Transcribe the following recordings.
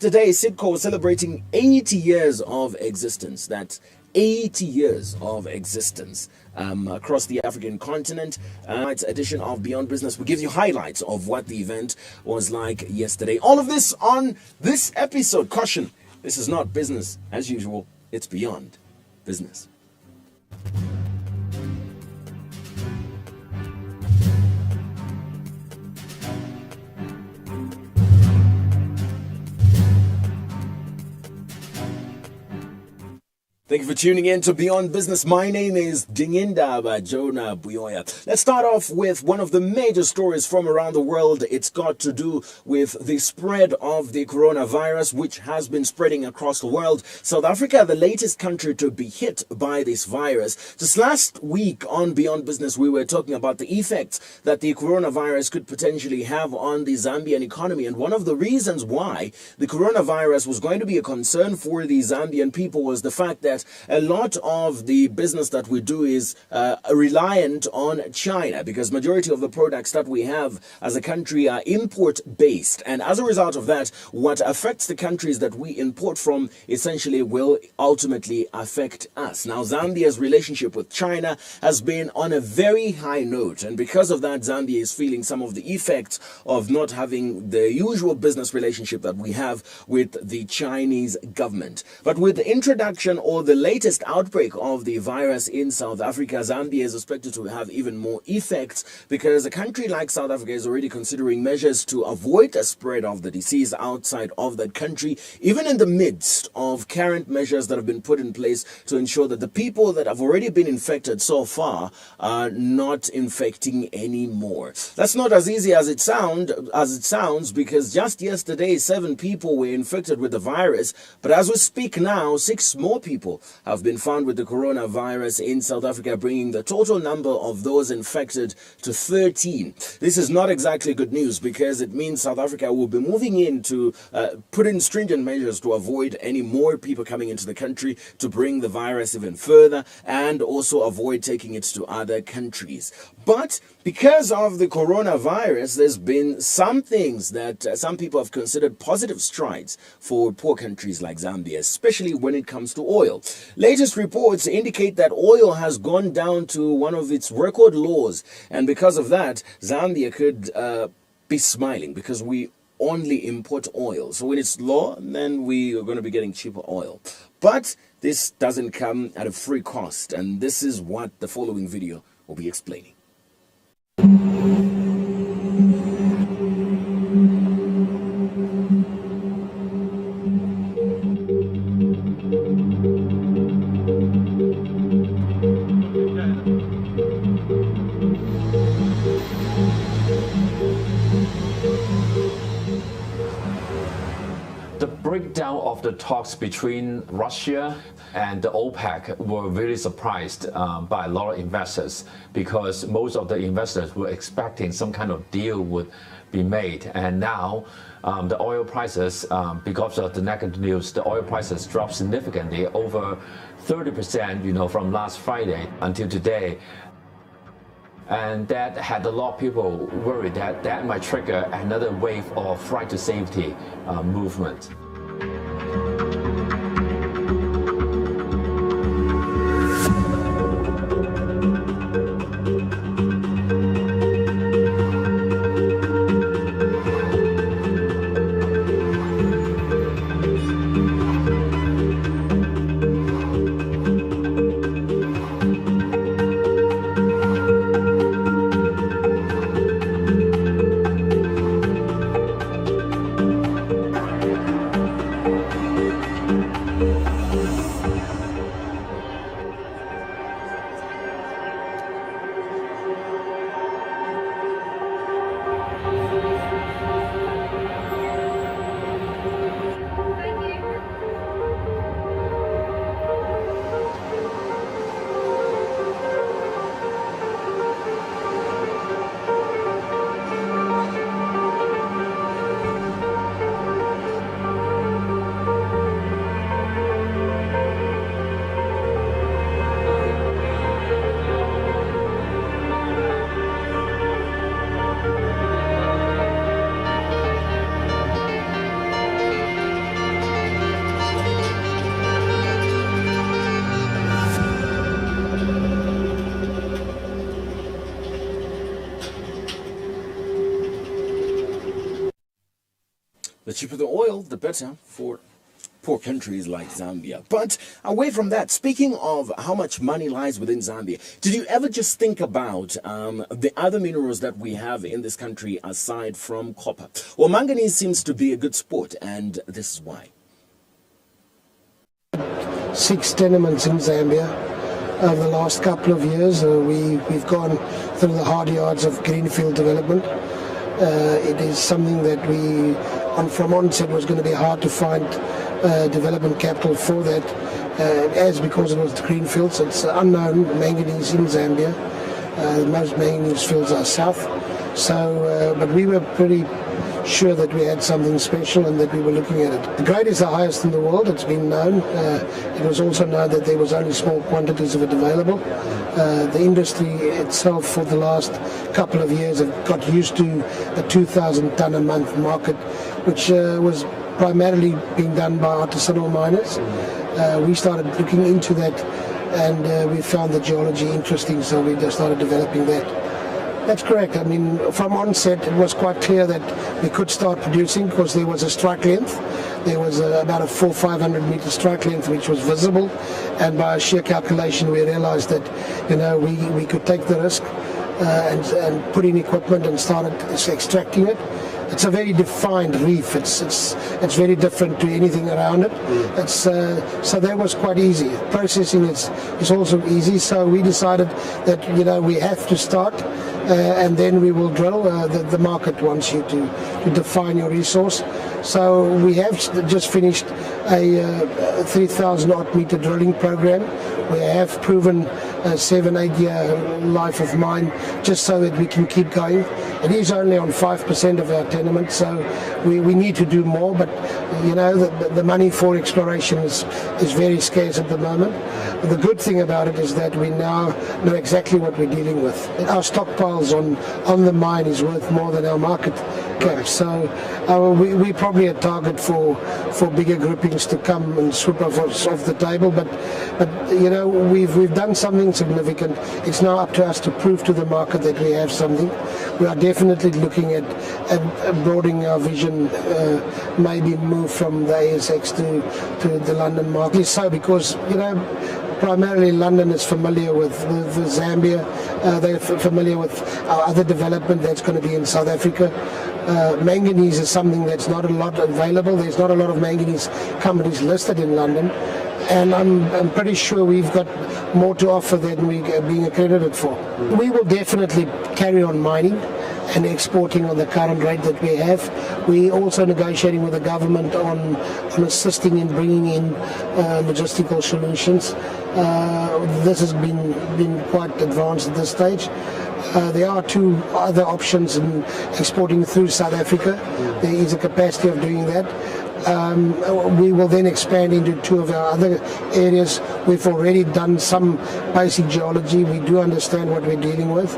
Yesterday, Sidco was celebrating 80 years of existence. That's 80 years of existence across the African continent. Tonight's edition of Beyond Business will give you highlights of what the event was like yesterday. All of this on this episode. Caution, this is not business as usual. It's Beyond Business. Thank you for tuning in to Beyond Business. My name is Dingindaba Jonah Buyoya. Let's start off with one of the major stories from around the world. It's got to do with the spread of the coronavirus, which has been spreading across the world. South Africa, the latest country to be hit by this virus. Just last week on Beyond Business, we were talking about the effects that the coronavirus could potentially have on the Zambian economy. And one of the reasons why the coronavirus was going to be a concern for the Zambian people was the fact that a lot of the business that we do is reliant on China, because majority of the products that we have as a country are import based, and as a result of that, what affects the countries that we import from essentially will ultimately affect us. Now, Zambia's relationship with China has been on a very high note, and because of that, Zambia is feeling some of the effects of not having the usual business relationship that we have with the Chinese government. But with the introduction or the latest outbreak of the virus in South Africa, Zambia is expected to have even more effects, because a country like South Africa is already considering measures to avoid the spread of the disease outside of that country, even in the midst of current measures that have been put in place to ensure that the people that have already been infected so far are not infecting anymore. That's not as easy as it sounds, because just yesterday 7 people were infected with the virus, but as we speak now, 6 more people have been found with the coronavirus in South Africa, bringing the total number of those infected to 13. This is not exactly good news, because it means South Africa will be moving in to put in stringent measures to avoid any more people coming into the country, to bring the virus even further, and also avoid taking it to other countries. But because of the coronavirus, there's been some things that some people have considered positive strides for poor countries like Zambia, especially when it comes to oil. Latest reports indicate that oil has gone down to one of its record lows, and because of that, Zambia could be smiling, because we only import oil. So when it's low, then we are going to be getting cheaper oil. But this doesn't come at a free cost, and this is what the following video will be explaining. The breakdown of the talks between Russia and the OPEC were really surprised by a lot of investors, because most of the investors were expecting some kind of deal would be made. And now the oil prices, because of the negative news, the oil prices dropped significantly, over 30%, from last Friday until today. And that had a lot of people worried that that might trigger another wave of flight to safety movement. The cheaper the oil, the better for poor countries like Zambia. But away from that, speaking of how much money lies within Zambia, did you ever just think about the other minerals that we have in this country aside from copper? Well, manganese seems to be a good sport, and this is why. 6 tenements in Zambia. Over the last couple of years, we've gone through the hard yards of greenfield development. It is something that from onset was going to be hard to find development capital for that, as because it was greenfields. It's unknown manganese in Zambia. Most manganese fields are south. So, but we were pretty sure that we had something special and that we were looking at it. The grade is the highest in the world. It's been known. It was also known that there was only small quantities of it available. The industry itself for the last couple of years have got used to a 2,000 ton a month market, which was primarily being done by artisanal miners. We started looking into that, and we found the geology interesting, so we just started developing that. That's correct. I mean, from onset, it was quite clear that we could start producing because there was a strike length. There was about a 400-500 meter strike length which was visible, and by sheer calculation, we realized that, you know, we could take the risk and put in equipment and started extracting it. It's a very defined reef. It's very different to anything around it. So that was quite easy. Processing is also easy. So we decided that, you know, we have to start, and then we will drill. The market wants you to define your resource. So we have just finished a 3,000 odd meter drilling program. We have proven a 7-8 year life of mine just so that we can keep going. It is only on 5% of our tenement, so we need to do more, but you know, the money for exploration is very scarce at the moment. But the good thing about it is that we now know exactly what we're dealing with. Our stockpiles on the mine is worth more than our market cap, so we're probably a target for bigger groupings to come and swoop off the table, but you know, we've done something significant. It's now up to us to prove to the market that we have something. We are definitely looking at broadening our vision, maybe move from the ASX to the London market. So because, you know, primarily London is familiar with Zambia. They're familiar with our other development that's going to be in South Africa. Manganese is something that's not a lot available. There's not a lot of manganese companies listed in London, and I'm pretty sure we've got more to offer than we're being accredited for. We will definitely carry on mining and exporting on the current rate that we have. We're also negotiating with the government on assisting in bringing in logistical solutions. This has been quite advanced at this stage. There are 2 other options in exporting through South Africa. There is a capacity of doing that. We will then expand into 2 of our other areas. We've already done some basic geology. We do understand what we're dealing with.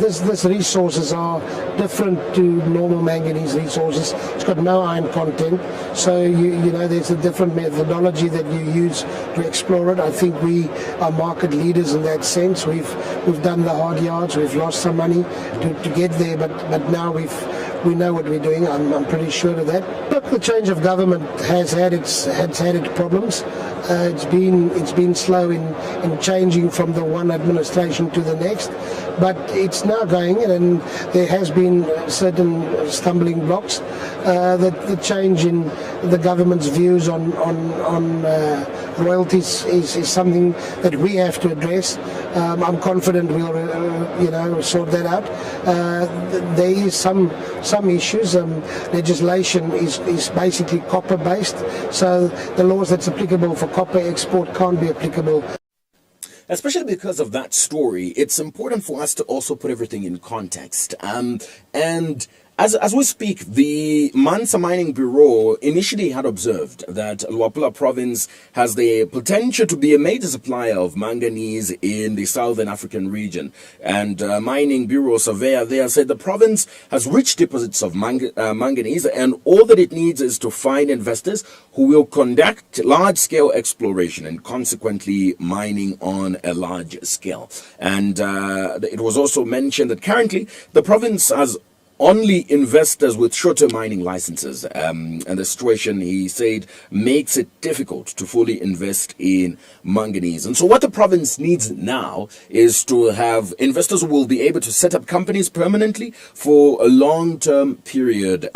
This resources are different to normal manganese resources. It's got no iron content, so you know, there's a different methodology that you use to explore it. I think we are market leaders in that sense. We've done the hard yards. We've lost some money to get there, but now we know what we're doing. I'm pretty sure of that. Look, the change of government has had its problems. It's been slow in changing from the one administration to the next, but it's now going, and there has been certain stumbling blocks. The change in the government's views on royalties is something that we have to address. I'm confident we'll you know, sort that out. There is some issues. Legislation is basically copper based, so the laws that's applicable for copper export can't be applicable. Especially because of that story, it's important for us to also put everything in context. And as we speak, the Mansa Mining Bureau initially had observed that Luapula province has the potential to be a major supplier of manganese in the southern African region. And Mining Bureau surveyor there said the province has rich deposits of manganese, and all that it needs is to find investors who will conduct large-scale exploration and consequently mining on a large scale. And it was also mentioned that currently the province has only investors with short-term mining licenses. And the situation, he said, makes it difficult to fully invest in manganese. And so what the province needs now is to have investors who will be able to set up companies permanently for a long-term period,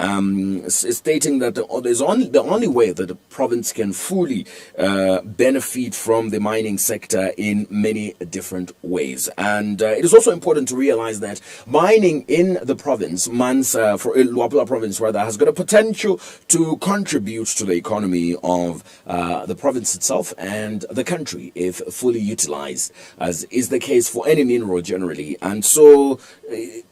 stating that the only way that the province can fully benefit from the mining sector in many different ways. And it is also important to realize that mining in the province, for Luapula province rather, has got a potential to contribute to the economy of the province itself and the country if fully utilized, as is the case for any mineral generally. And so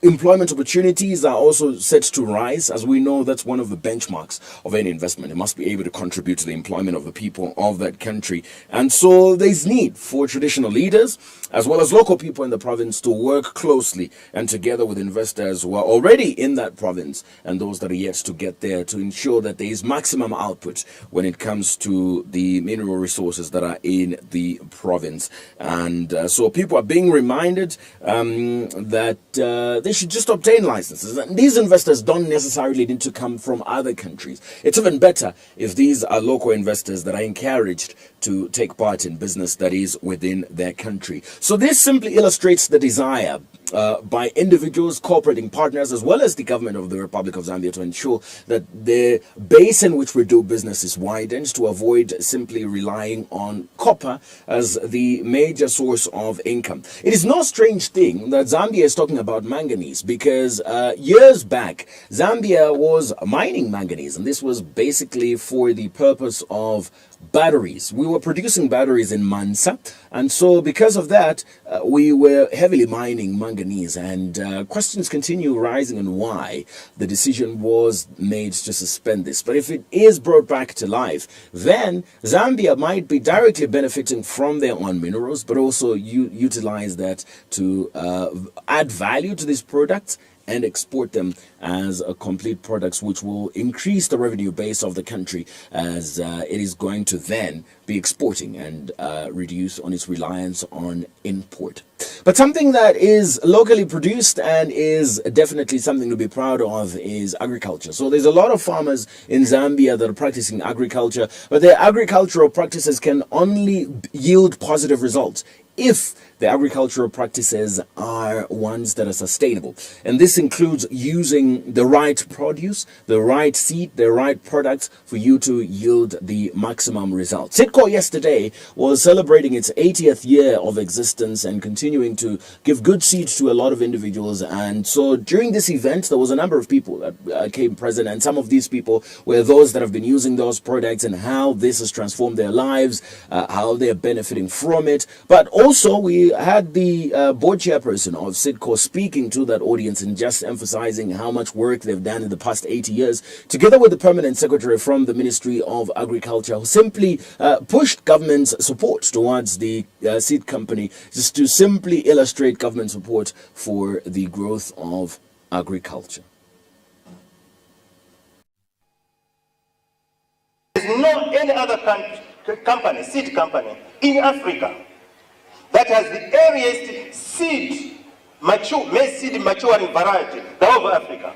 employment opportunities are also set to rise. As we know, that's one of the benchmarks of any investment. It must be able to contribute to the employment of the people of that country. And so there's need for traditional leaders as well as local people in the province to work closely and together with investors who are already in that province and those that are yet to get there, to ensure that there is maximum output when it comes to the mineral resources that are in the province. And so people are being reminded that they should just obtain licenses. And these investors don't necessarily need to come from other countries. It's even better if these are local investors that are encouraged to take part in business that is within their country. So this simply illustrates the desire by individuals, cooperating partners, as well as the government of the Republic of Zambia to ensure that the base in which we do business is widened to avoid simply relying on copper as the major source of income. It is no strange thing that Zambia is talking about manganese, because years back, Zambia was mining manganese, and this was basically for the purpose of batteries. We were producing batteries in Mansa, and so because of that, we were heavily mining manganese, and questions continue rising on why the decision was made to suspend this. But if it is brought back to life, then Zambia might be directly benefiting from their own minerals, but also utilize that to add value to these products and export them as complete products, which will increase the revenue base of the country, as it is going to then be exporting and reduce on its reliance on import. But something that is locally produced and is definitely something to be proud of is agriculture. So there's a lot of farmers in Zambia that are practicing agriculture, but their agricultural practices can only yield positive results if the agricultural practices are ones that are sustainable. And this includes using the right produce, the right seed, the right products for you to yield the maximum results. SIDCO yesterday was celebrating its 80th year of existence and continuing to give good seed to a lot of individuals. And so during this event, there was a number of people that came present, and some of these people were those that have been using those products and how this has transformed their lives, how they're benefiting from it. But also we had the board chairperson of SIDCO speaking to that audience and just emphasizing how much work they've done in the past 80 years, together with the permanent secretary from the Ministry of Agriculture, who simply pushed government's support towards the seed company, just to simply illustrate government support for the growth of agriculture. There's no any other company, seed company in Africa that has the earliest seed maturing variety, the whole of Africa.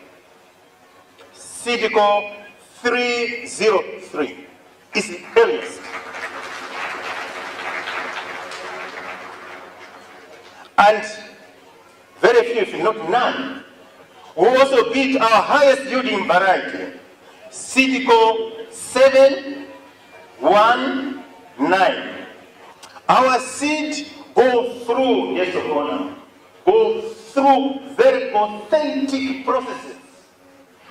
SIDCO 303 is the earliest. And very few, if not none, we also beat our highest yielding variety, SIDCO 719. Our seed go through, yes or no, go through very authentic processes,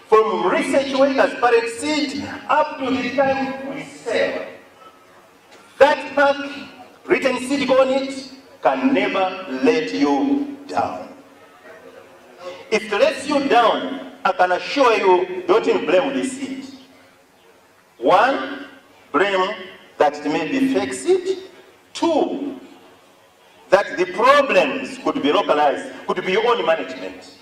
from research work as parent seed up to the time we sell. That pack, written seed on it, can never let you down. If it lets you down, I can assure you, don't even blame the seed. One, blame that it may be fake seed. Two, that the problems could be localized, could be your own management.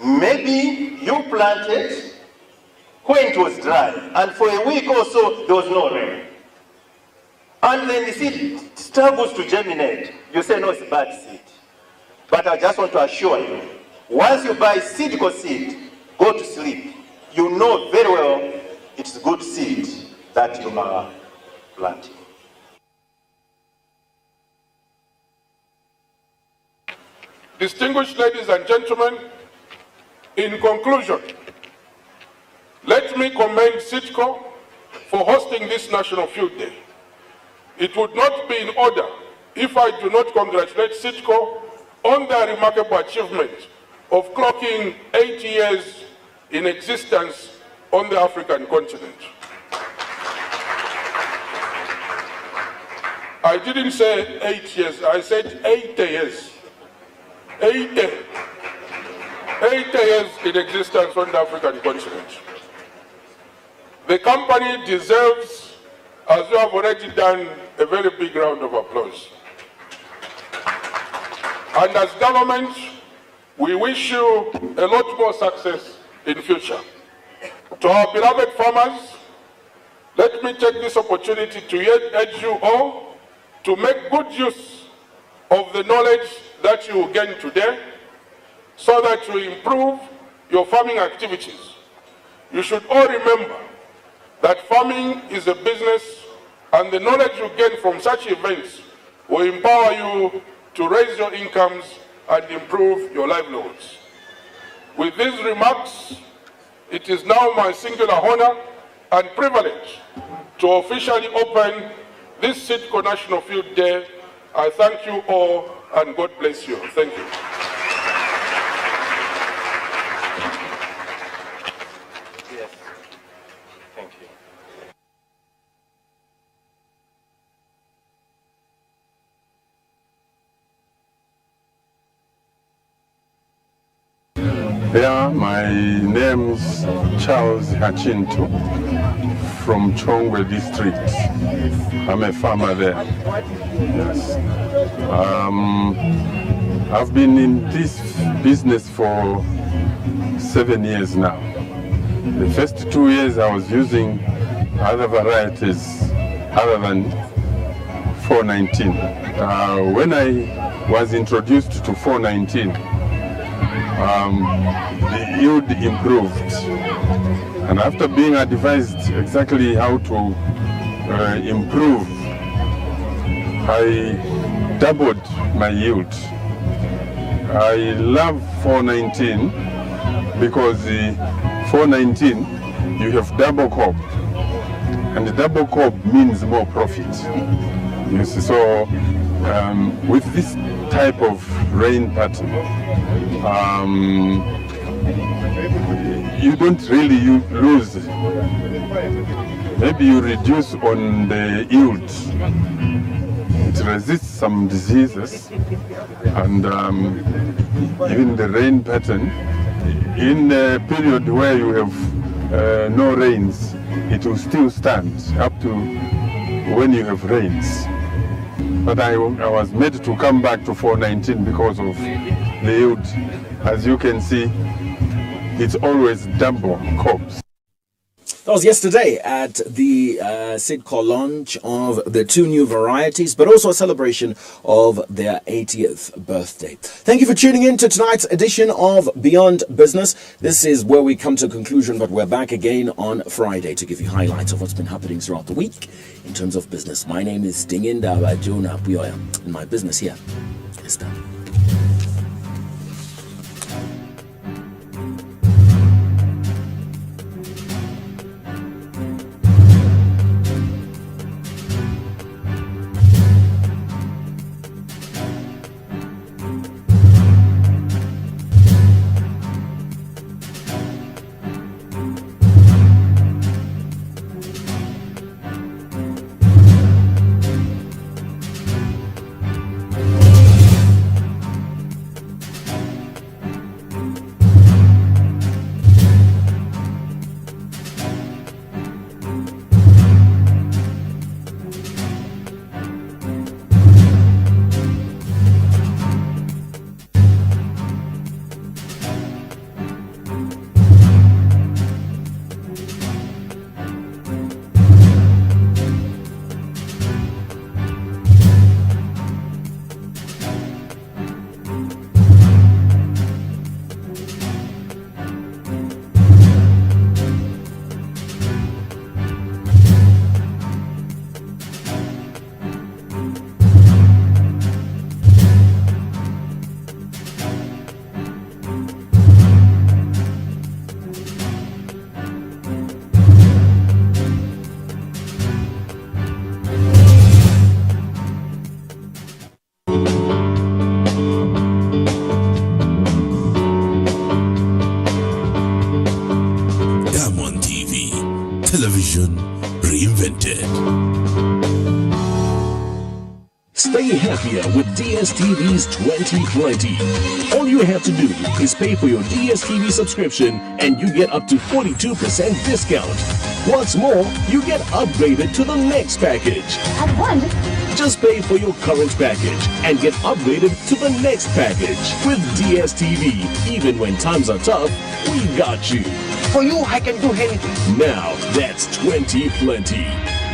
Maybe you planted when it was dry, and for a week or so there was no rain. And then the seed struggles to germinate. You say, no, it's bad seed. But I just want to assure you, Once you buy Seedco seed, go to sleep. You know very well it's good seed that you are planting. Distinguished ladies and gentlemen, in conclusion, let me commend Seedco for hosting this National Field Day. It would not be in order if I do not congratulate Seedco on their remarkable achievement of clocking 8 years in existence on the African continent. I didn't say 8 years, I said 80 years. 80 years in existence on the African continent. The company deserves, as you have already done, a very big round of applause. And as government, we wish you a lot more success in future. To our beloved farmers, let me take this opportunity to urge you all to make good use of the knowledge that you gain today so that you improve your farming activities. You should all remember that farming is a business, and the knowledge you gain from such events will empower you to raise your incomes and improve your livelihoods. With these remarks, it is now my singular honor and privilege to officially open this Seedco National Field Day. I thank you all and God bless you. Thank you. Yes. Thank you. Yeah, my name's Charles Hachinto from Chongwe district. I'm a farmer there. Yes. I've been in this business for 7 years now. The first 2 years I was using other varieties other than 419. When I was introduced to 419, the yield improved, and after being advised exactly how to improve, I doubled my yield. I love 419 because the 419 you have double crop, and the double crop means more profit. You see, so with this type of rain pattern, you don't really lose. Maybe you reduce on the yield. It resists some diseases, and even the rain pattern. In a period where you have no rains, it will still stand up to when you have rains. But I was made to come back to 419 because of the yield. As you can see, it's always double crops. That was yesterday at the Seedco launch of the 2 new varieties, but also a celebration of their 80th birthday. Thank you for tuning in to tonight's edition of Beyond Business. This is where we come to a conclusion, but we're back again on Friday to give you highlights of what's been happening throughout the week in terms of business. My name is Dingindaba Jonah Buyoya, and my business here is done. Television reinvented. Stay happier with DSTV's 2020. All you have to do is pay for your DSTV subscription and you get up to 42% discount. What's more, you get upgraded to the next package. At one? Just pay for your current package and get upgraded to the next package. With DSTV, even when times are tough, we got you. For you, I can do anything. Now, that's 2020.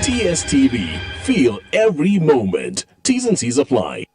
DSTV. Feel every moment. T's and C's apply.